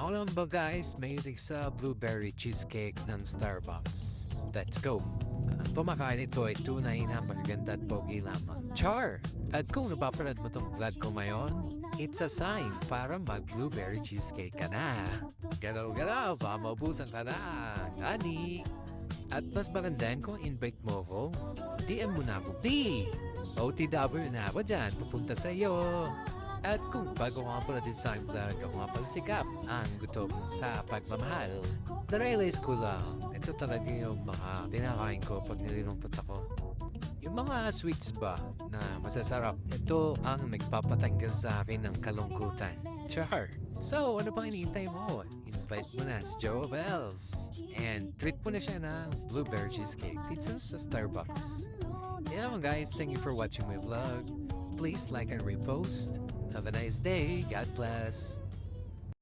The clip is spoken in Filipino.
Ako naman ba guys, mahilig sa blueberry cheesecake ng Starbucks. Let's go! Ang pumakain ito ay tunay na magaganda at pogi lamang. Char! At kung napapanood mo tong vlog ko ngayon, it's a sign para mag-blueberry cheesecake ka na. Galaw-galaw, baka maubusan ka na. Gani! At mas magandaan kung invite mo ko, DM mo na ako. OTW na ako dyan, pupunta sa iyo. At kung bago ka pala din sa aking vlog, ako nga pala sikap ang gutom sa pagmamahal. Na-realize ko lang, ito talaga yung mga pinakain ko pag nililungkot ako. Yung mga sweets ba na masasarap, ito ang nagpapatanggal sa akin ng kalungkutan. Char! So, ano pang iniintay mo? Invite mo na si Joe Bells. And treat mo na siya ng blueberry cheesecake dito sa Starbucks. Yeah guys, thank you for watching my vlog. Please like and repost. Have a nice day. God bless.